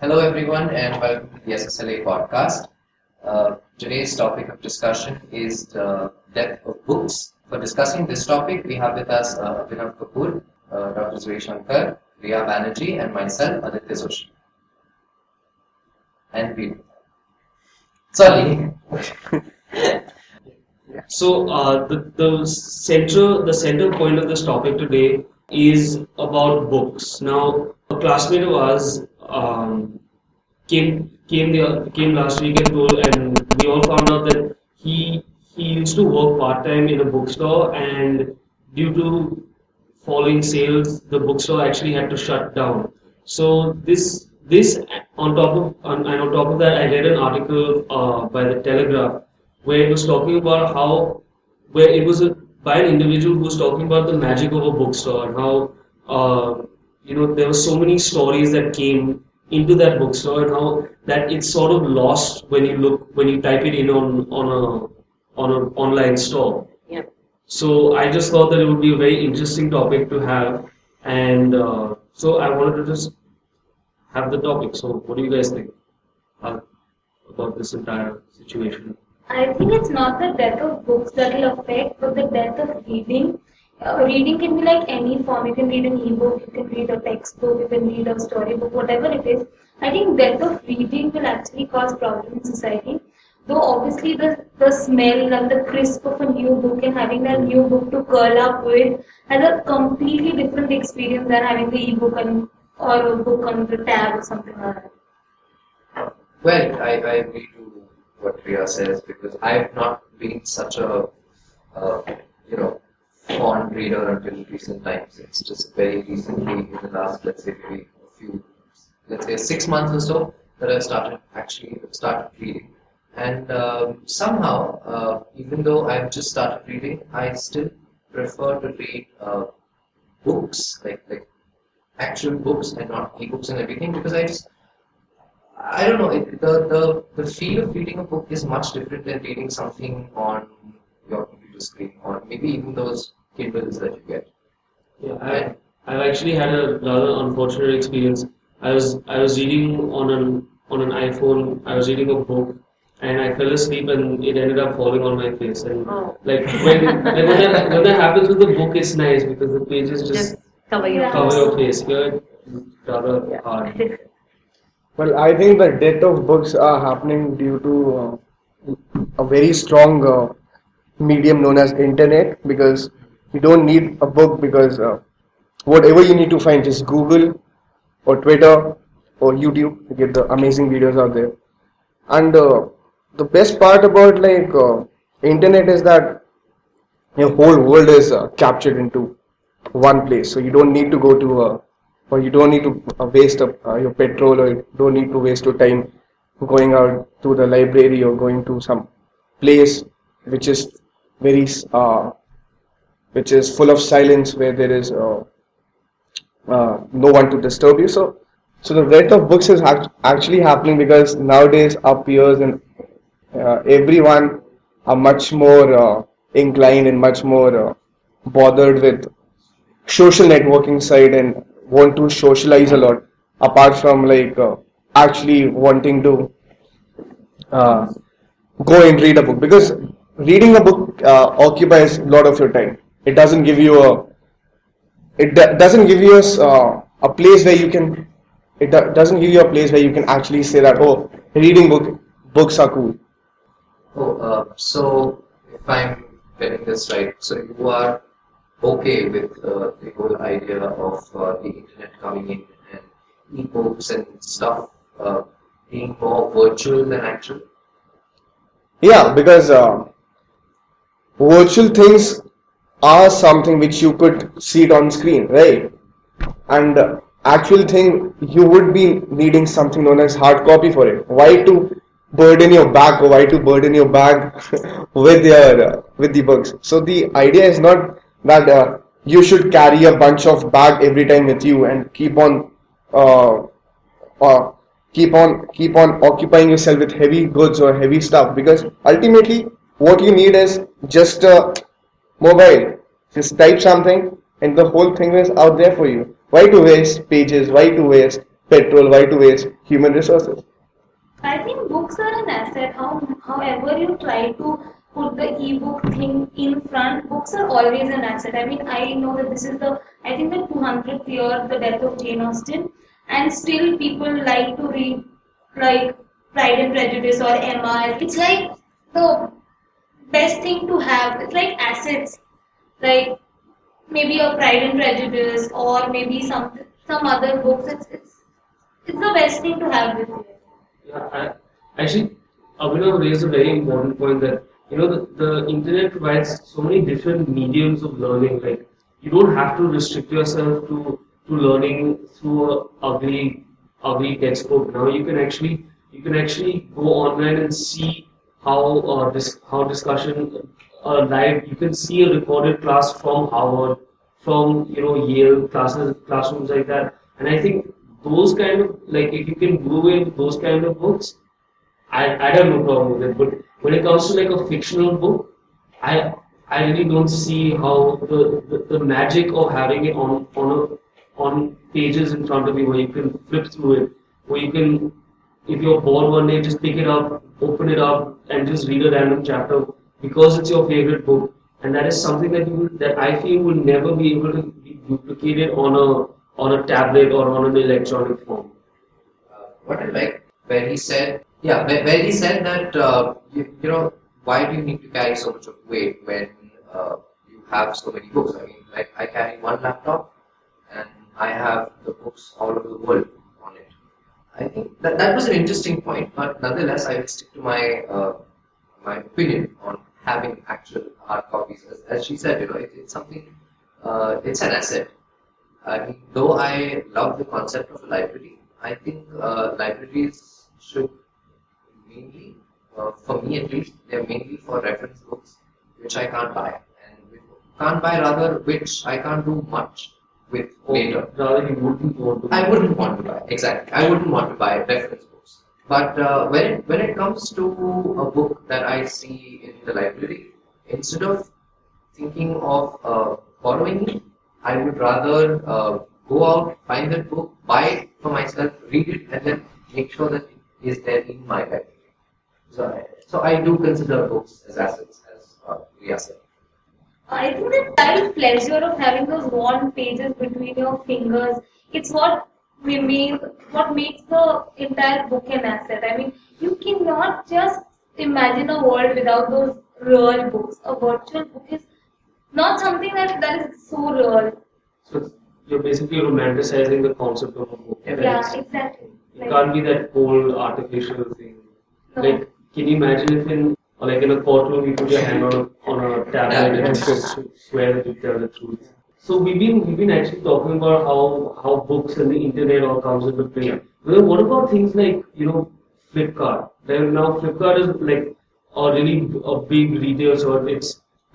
Hello, everyone, and welcome to the SSLA Podcast. Today's topic of discussion is the death of books. For discussing this topic, we have with us Abhinav Kapoor, Dr. Jui Shankar, Banerjee, and myself, Aditya, Joshi. And Virpratap. Sorry. So the center point of this topic today is about books. Now, a classmate of ours came last week and we all found out that he used to work part time in a bookstore, and due to falling sales, the bookstore actually had to shut down. So this on top of that, I read an article by the Telegraph where it was talking about where it was by an individual who was talking about the magic of a bookstore and how there were so many stories that came into that bookstore and how that it's sort of lost when you type it in on an online store. Yeah. So I just thought that it would be a very interesting topic to have, and so I wanted to just have the topic. So what do you guys think about this entire situation? I think it's not the death of books that will affect, but the death of reading. Reading can be like any form. You can read an e-book, you can read a textbook, you can read a storybook, whatever it is. I think death of reading will actually cause problems in society. Though obviously the smell and the crisp of a new book and having that new book to curl up with has a completely different experience than having the e-book or a book on the tab or something like that. Well, I agree to what Priya says because I've not been such a fond reader until recent times. It's just very recently in the last, let's say, maybe 6 months or so that I've started reading. And somehow, even though I've just started reading, I still prefer to read books, like actual books and not e-books and everything, because I don't know, the feel of reading a book is much different than reading something on your computer screen or maybe even those Kindles that you get. Yeah, I've actually had a rather unfortunate experience. I was reading on an iPhone. I was reading a book, and I fell asleep, and it ended up falling on my face. And when that happens with the book, it's nice because the pages just cover your face. Here, it's rather hard. Well, I think the death of books are happening due to a very strong medium known as internet, because you don't need a book because whatever you need to find, just Google or Twitter or YouTube, you get the amazing videos out there. And the best part about internet is that your whole world is captured into one place. So you don't need to go to or you don't need to waste your petrol, or you don't need to waste your time going out to the library or going to some place which is which is full of silence, where there is no one to disturb you. So the death of books is actually happening because nowadays our peers and everyone are much more inclined and much more bothered with social networking side and want to socialize a lot, apart from actually wanting to go and read a book, because reading a book occupies a lot of your time. It doesn't give you a place where you can. It doesn't give you a place where you can actually say that, oh, reading books are cool. So if I'm getting this right, so you are okay with the whole idea of the internet coming in and e-books and stuff being more virtual than actual? Yeah, because virtual things are something which you could see it on screen, right? And actual thing, you would be needing something known as hard copy for it. Why to burden your bag with the books? So the idea is not that you should carry a bunch of bag every time with you and keep on occupying yourself with heavy goods or heavy stuff, because ultimately what you need is just a mobile. Just type something and the whole thing is out there for you. Why to waste pages? Why to waste petrol? Why to waste human resources. I think books are an asset. However you try to put the ebook thing in front, books are always an asset. I mean, I know that this is I think the 200th year, the death of Jane Austen, and still people like to read like Pride and Prejudice or Emma. It's like the best thing to have. It's like assets, like maybe a Pride and Prejudice or maybe some other books. It's the best thing to have with you. Yeah, actually, Abhinav raised a very important point that the internet provides so many different mediums of learning. Like you don't have to restrict yourself to learning through a ugly textbook. Now you can actually go online and see how discussion live. You can see a recorded class from Harvard, from Yale classrooms like that. And I think those kind of, like, if you can do away with those kind of books, I have no problem with it. But when it comes to like a fictional book, I really don't see how the magic of having it on pages in front of you where you can flip through it, where you can, if you're bored one day, just pick it up, open it up, and just read a random chapter because it's your favorite book. And that is something that I feel will never be able to be duplicated on a tablet or on an electronic form. What I like where he said, where he said that why do you need to carry so much of weight when you have so many books? I mean, like I carry one laptop and I have the books all over the world on it. I think that was an interesting point, but nonetheless, I will stick to my opinion on having actual hard copies. As she said, it's something, it's an asset. I mean, though I love the concept of a library, I think libraries should mainly, for me at least, they're mainly for reference books, which I can't buy. Which I can't do much with later. Rather, you wouldn't want to. I wouldn't want to buy, exactly. I wouldn't want to buy reference books. But when it comes to a book that I see in the library, instead of thinking of borrowing it, I would rather go out, find that book, buy it for myself, read it, and then make sure that it is there in my library. So I do consider books as assets, as reasset. I think the tactile pleasure of having those worn pages between your fingers, it's what makes the entire book an asset. I mean, you cannot just imagine a world without those real books. A virtual book is not something that is so real. So you're basically romanticizing the concept of a book. Yeah, exactly. It can't be that cold, artificial thing. No. Like, can you imagine if in a courtroom you put your hand on a tablet and you swear that you tell the truth? So we've been actually talking about how books and the internet all comes into play. Well, what about things like Flipkart? Now Flipkart is like a big retail store.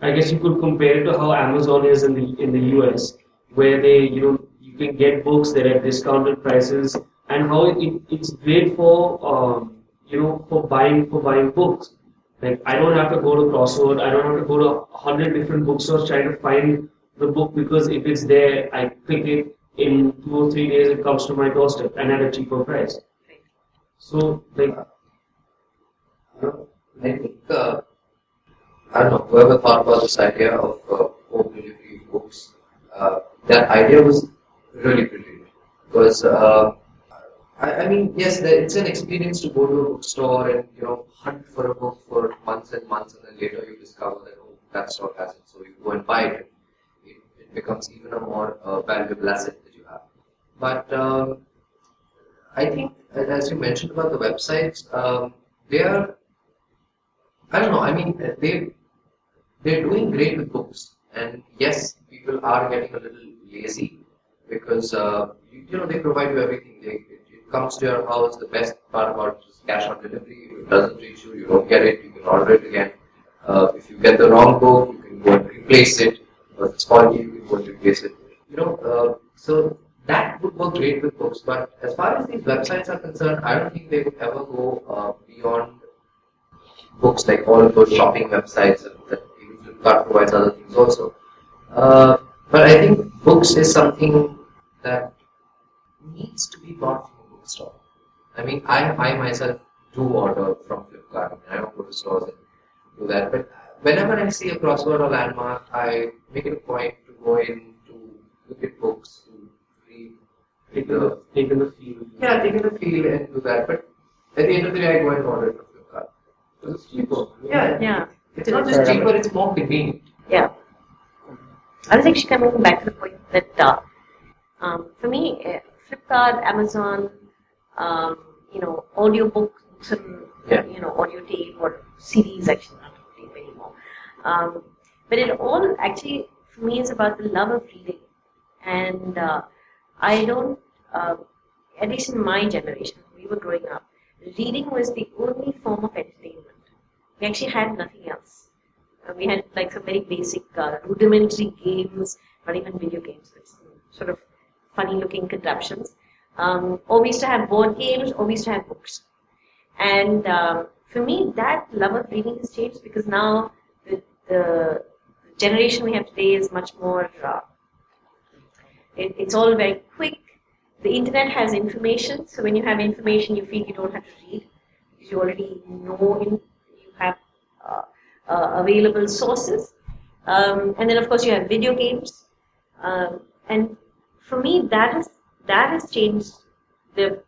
I guess you could compare it to how Amazon is in the US, where you can get books that are at discounted prices, and how it's great for for buying books. Like I don't have to go to Crossroad, I don't have to go to 100 different bookstores trying to find the book, because if it's there, I click it, in 2 or 3 days it comes to my doorstep and at a cheaper price. So like I think I don't know, whoever thought about this idea of home delivery books, that idea was really brilliant. Because I mean, yes, it's an experience to go to a bookstore and hunt for a book for months and months, and then later you discover that that store has it, so you go and buy it. It becomes even a more valuable asset that you have. But I think, as you mentioned about the websites, they are, I don't know, I mean, they're doing great with books, and yes, people are getting a little lazy because they provide you everything. It comes to your house. The best part about it is cash on delivery. If it doesn't reach you, you don't get it. You can order it again. If you get the wrong book, you can go and replace it. If it's faulty, you can go and replace it. So that would work great with books. But as far as these websites are concerned, I don't think they would ever go beyond books, like all of those shopping websites that even Flipkart provides other things also. But I think books is something that needs to be bought from a bookstore. I mean, I myself do order from Flipkart. I mean, I don't go to stores and do that. But whenever I see a crossword or landmark, I make it a point to go in to look at books, to read. Take in the feel. Yeah, take in the feel and do that. But at the end of the day, I go and order it from Flipkart. Because it's cheaper. Yeah. It's not just cheaper, it's more convenient. Yeah. I was actually coming back to the point that for me, Flipkart, Amazon, audiobooks and audio tape or CDs, actually not tape anymore. But it all actually for me is about the love of reading, and I don't. At least in my generation, when we were growing up, reading was the only form of entertainment. We actually had nothing else. We had like some very basic rudimentary games, not even video games, but sort of funny looking contraptions. Or we used to have board games, or we used to have books. And for me, that love of reading has changed because now the generation we have today is much more, it's all very quick. The internet has information, so when you have information, you feel you don't have to read because you already know you have available sources. And then, of course, you have video games. And for me, that has changed the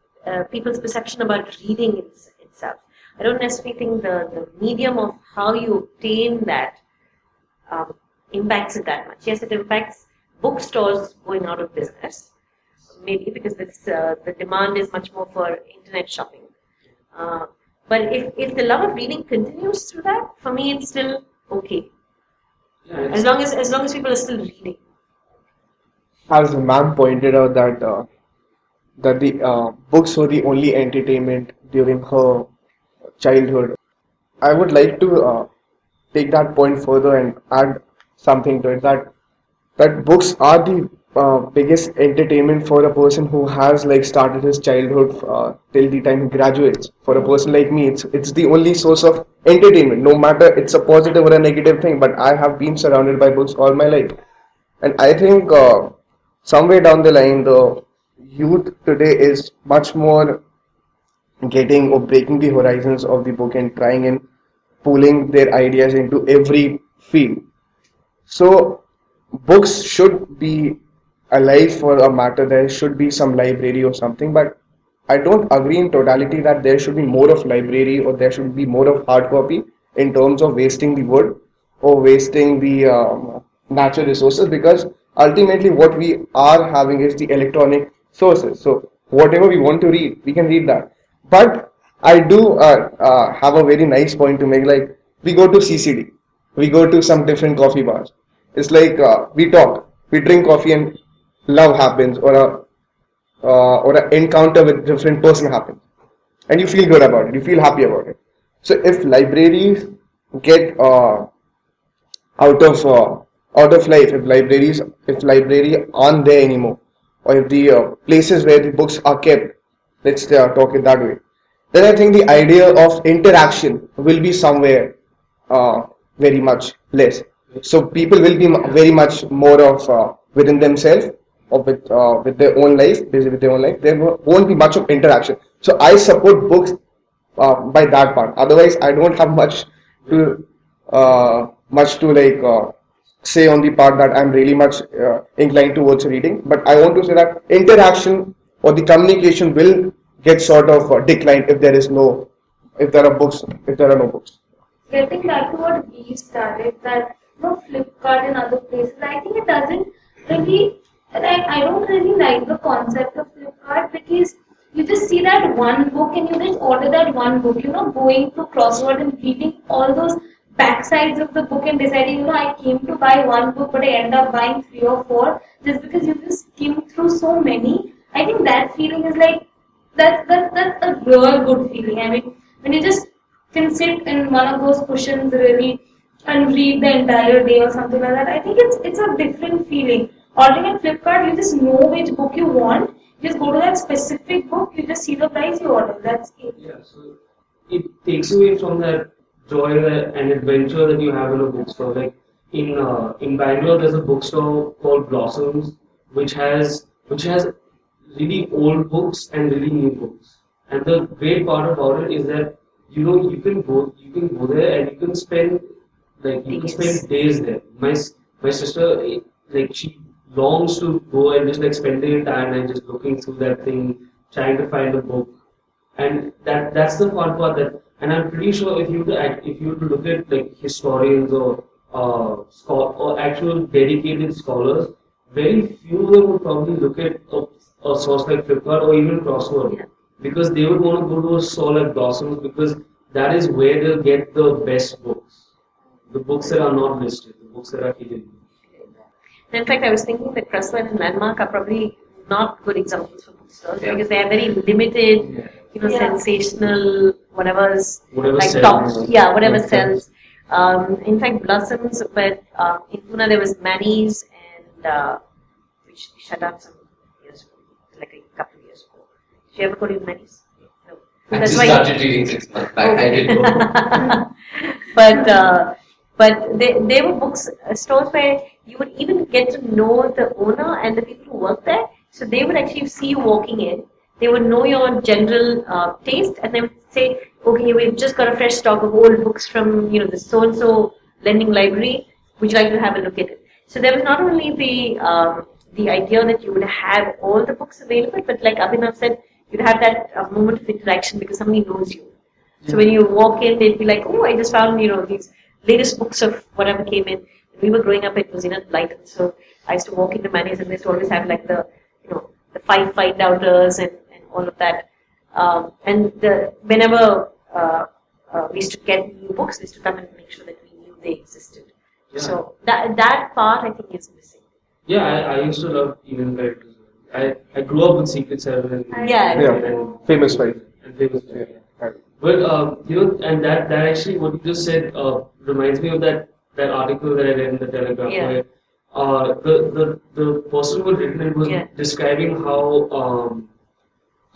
people's perception about reading itself. I don't necessarily think the medium of how you obtain that impacts it that much. Yes, it impacts bookstores going out of business, maybe because the demand is much more for internet shopping. But if the love of reading continues through that, for me it's still okay. Yeah, As long as people are still reading. As ma'am pointed out that the books were the only entertainment during her childhood, I would like to take that point further and add something to it, that books are the biggest entertainment for a person who has like started his childhood till the time he graduates. For a person like me, it's the only source of entertainment, no matter it's a positive or a negative thing. But I have been surrounded by books all my life, and I think somewhere down the line, the youth today is much more getting or breaking the horizons of the book and trying and pulling their ideas into every field. So books should be alive for a matter. There should be some library or something, but I don't agree in totality that there should be more of library or there should be more of hard copy in terms of wasting the wood or wasting the natural resources, because ultimately what we are having is the electronic sources. So whatever we want to read, we can read that. But I do have a very nice point to make. Like, we go to CCD, we go to some different coffee bars. It's like we talk, we drink coffee, and love happens, or an encounter with different person happens, and you feel good about it. You feel happy about it. So if libraries get out of life, if library aren't there anymore, or if the places where the books are kept, let's talk it that way, then I think the idea of interaction will be somewhere very much less. So people will be very much more of within themselves or with their own life, busy with their own life. There won't be much of interaction. So I support books by that part. Otherwise, I don't have much to say on the part that I'm really much inclined towards reading. But I want to say that interaction or the communication will get sort of declined if there are no books. Getting back to what we started, that Flipkart and other places, I think it doesn't really, I don't really like the concept of Flipkart, because you just see that one book and you just order that one book, going to crossword and reading all those backsides of the book and deciding, I came to buy one book but I end up buying 3 or 4 just because you just skim through so many. I think that feeling is like, that's a real good feeling. I mean, when you just can sit in one of those cushions really and read the entire day or something like that, I think it's a different feeling. Ordering at Flipkart, you just know which book you want. You just go to that specific book, you just see the price, you order. That's it. Yeah, so it takes away from that joy and adventure that you have in a bookstore. Like in Bangalore, there's a bookstore called Blossoms, which has really old books and really new books. And the great part about it is that you can go there and you can spend days there. My sister, like, she longs to go and just like spend the entire night just looking through that thing, trying to find a book, and that's the fun part. And I'm pretty sure if you were to look at like historians or actual dedicated scholars, very few of them would probably look at a source like Flipkart or even Crossword, because they would want to go to a store like Blossoms, because that is where they'll get the best books, the books that are not listed, the books that are hidden. In fact, I was thinking that Crossword and Landmark are probably not good examples for bookstores because they are very limited, sensational, whatever like sells. whatever sells. In fact, Blossoms, but in Pune there was Manny's, and which shut down some years ago, like a couple of years ago. Did you ever go to Manny's? No. I just started reading 6 months back. I didn't know. But they were stores where you would even get to know the owner and the people who work there. So they would actually see you walking in. They would know your general taste, and they would say, "Okay, we've just got a fresh stock of old books from the so and so lending library. Would you like to have a look at it?" So there was not only the idea that you would have all the books available, but like Abhinav said, you'd have that moment of interaction because somebody knows you. So when you walk in, they'd be like, "Oh, I just found these latest books of whatever came in." When we were growing up, it was Lighton, so I used to walk into Manny's and they used to always have like the five find-outers and all of that. And whenever we used to get new books, we used to come and make sure that we knew they existed. Yeah. So that part I think is missing. Yeah, I used to love even characters. I grew up with Secret Seven and Famous Five. And Famous Five. Yeah. But and that actually what you just said reminds me of that article that I read in the Telegraph where the person who had written it was describing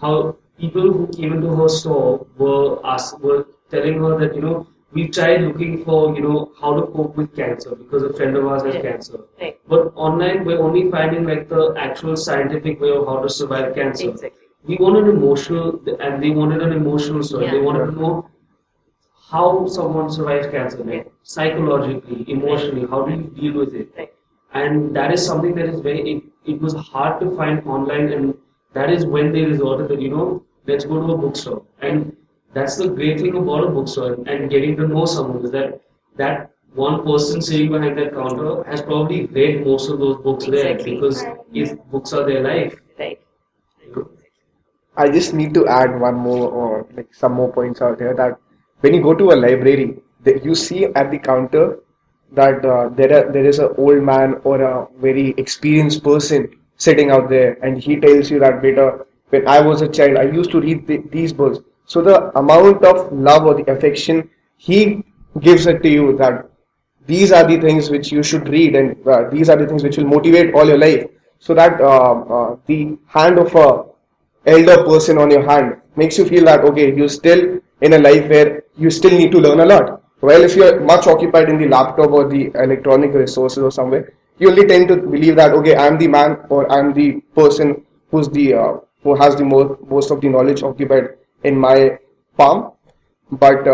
how people who came into her store were telling her that we tried looking for how to cope with cancer because a friend of ours has cancer. Right. But online we're only finding like the actual scientific way of how to survive cancer. Exactly. We wanted emotional, and they wanted an emotional story. They wanted to know how someone survives cancer, like psychologically, emotionally, how do you deal with it? Right. And that is something that is it was hard to find online, and that is when they resorted that, let's go to a bookstore. And that's the great thing about a bookstore and getting to know someone is that one person sitting behind that counter has probably read most of those books there because if books are their life. Right. I just need to add one more or like some more points out here that when you go to a library, you see at the counter that there is an old man or a very experienced person sitting out there, and he tells you that, "Beta, when I was a child, I used to read these books." So the amount of love or the affection he gives it to you, that these are the things which you should read, and these are the things which will motivate all your life. So that the hand of a elder person on your hand makes you feel that you're still in a life where you still need to learn a lot. While if you're much occupied in the laptop or the electronic resources or somewhere, you only tend to believe that I'm the man or I'm the person who has the most of the knowledge occupied in my palm. But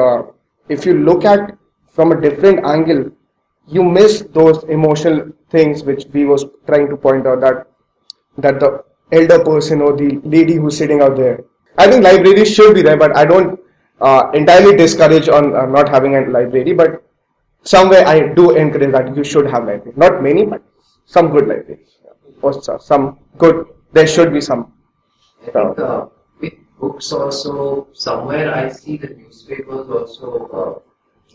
if you look at from a different angle, you miss those emotional things which we was trying to point out, that the elder person or the lady who's sitting out there. I think libraries should be there, but I don't entirely discourage on not having a library, but somewhere I do encourage that you should have library. Not many, but some good libraries. Or some good, there should be some. I think with books also, somewhere I see the newspapers also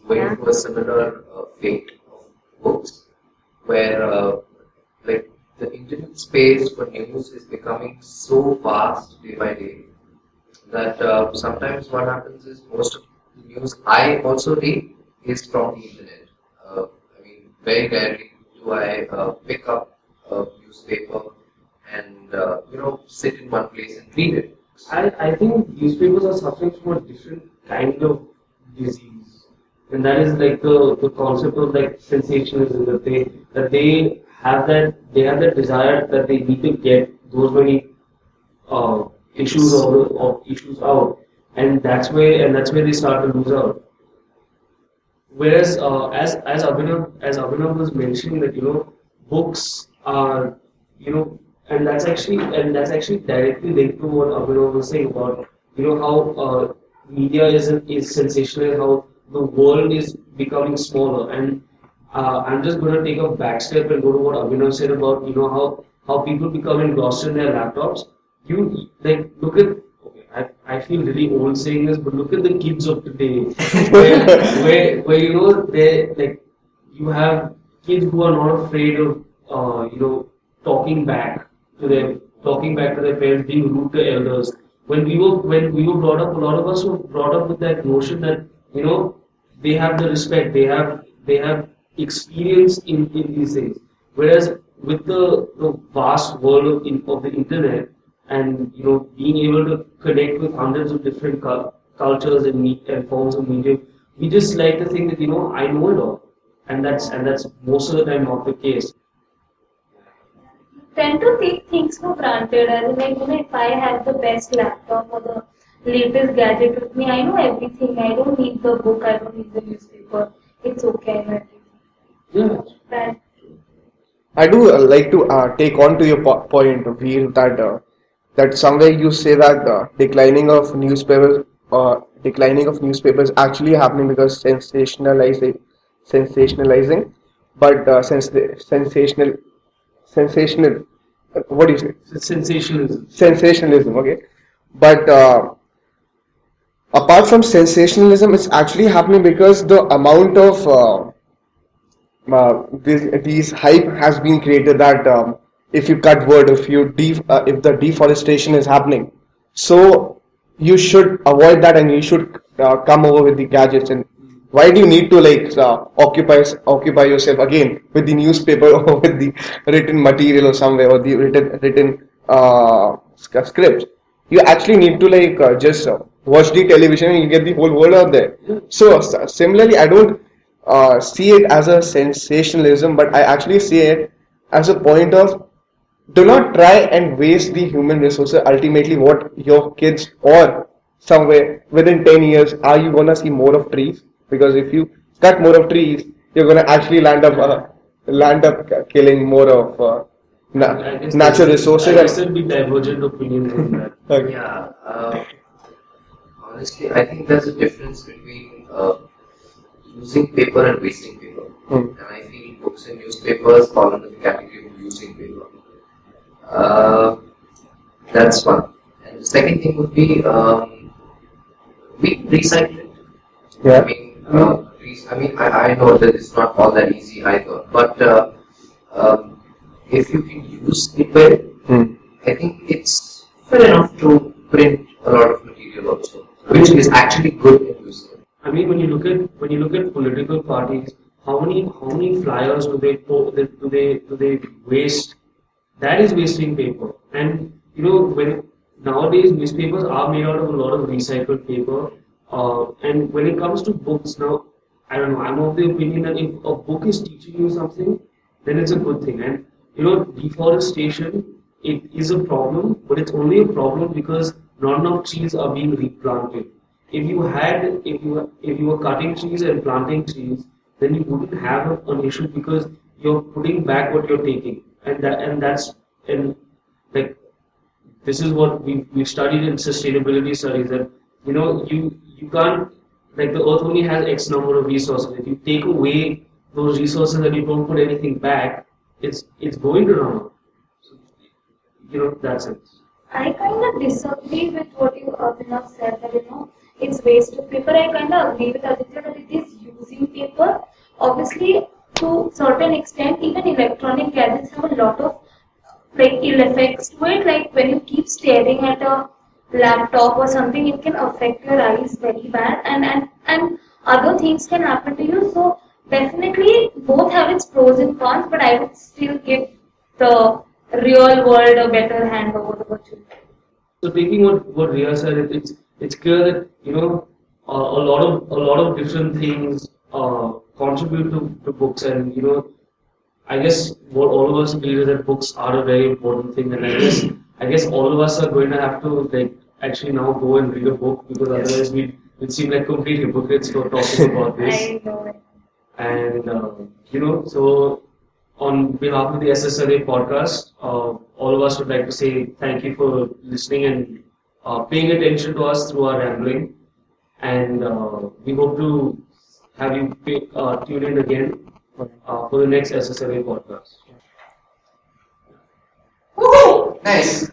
going through a similar fate of books, where like the internet space for news is becoming so vast day by day that sometimes what happens is most of the news I also read is from the internet. I mean, very rarely do I pick up a newspaper and sit in one place and read it. I think newspapers are suffering from a different kind of disease, and that is like the concept of like sensationalism, that they have that desire that they need to get those many issues out, and that's where they start to lose out. Whereas as Abhinav was mentioning that books are and that's actually directly linked to what Abhinav was saying about how media is sensational, how the world is becoming smaller, and I'm just going to take a back step and go to what Abhinav said about how people become engrossed in their laptops. You like look at. I feel really old saying this, but look at the kids of today, where they like you have kids who are not afraid of talking back to their parents, being rude to elders. When we were brought up, a lot of us were brought up with that notion that they have the respect, they have experience in these things. Whereas with the vast world of the internet, and being able to connect with hundreds of different cultures and forms of media, we just like to think that I know it all, and that's most of the time not the case. Tend to take things for granted. As in, like, if I have the best laptop or the latest gadget with me, I know everything. I don't need the book. I don't need the newspaper. It's okay. I know everything. Yeah. I do like to take on to your point, Veer, that somewhere you say that declining of newspapers is actually happening because sensationalizing, but sensational. What do you say? Sensationalism. Sensationalism. Okay, but apart from sensationalism, it's actually happening because the amount of these hype has been created that if you cut wood, if the deforestation is happening, so you should avoid that and you should come over with the gadgets. And why do you need to occupy yourself again with the newspaper or with the written material or somewhere, or the written scripts? You actually need to just watch the television and you get the whole world out there. So similarly, I don't see it as a sensationalism, but I actually see it as a point of do not try and waste the human resources. Ultimately, what your kids or somewhere within 10 years, are you going to see more of trees? Because if you cut more of trees, you're going to actually land up killing more of natural resources. I guess there'll be divergent opinions on that. Okay. Yeah, honestly, I think there's a difference between using paper and wasting paper. And I feel books and newspapers fall under the category of using paper. That's one. And the second thing would be we recycle it. Yeah. I know that it's not all that easy either, but if you can use it well, I think it's fair enough to print a lot of material also, which is actually good and useful. I mean, when you look at political parties, how many flyers do they waste? That is wasting paper. And when nowadays newspapers are made out of a lot of recycled paper. And when it comes to books now, I don't know, I'm of the opinion that if a book is teaching you something, then it's a good thing. And deforestation, it is a problem, but it's only a problem because not enough trees are being replanted. If you were cutting trees and planting trees, then you wouldn't have an issue because you're putting back what you're taking. And this is what we've studied in sustainability studies, that you can't, like, the earth only has X number of resources. If you take away those resources and you don't put anything back, it's going to run out. So, that's it. I kind of disagree with what you Abhinav said, that it's waste of paper. I kind of agree with Aditya that it is using paper. Obviously, to certain extent, even electronic gadgets have a lot of ill effects to it. Like when you keep staring at a laptop or something, it can affect your eyes very bad, and other things can happen to you. So definitely, both have its pros and cons, but I would still give the real world a better hand over the virtual. So taking what Riya said, it's clear that a lot of different things contribute to books, and I guess what all of us agree is that books are a very important thing, and I guess I guess all of us are going to have to like actually now go and read a book, because otherwise we would seem like complete hypocrites for talking about this. I know. And so on behalf of the SSLA podcast, all of us would like to say thank you for listening and paying attention to us through our rambling. And we hope to have you tune in again for the next SSLA podcast. Woohoo! Nice.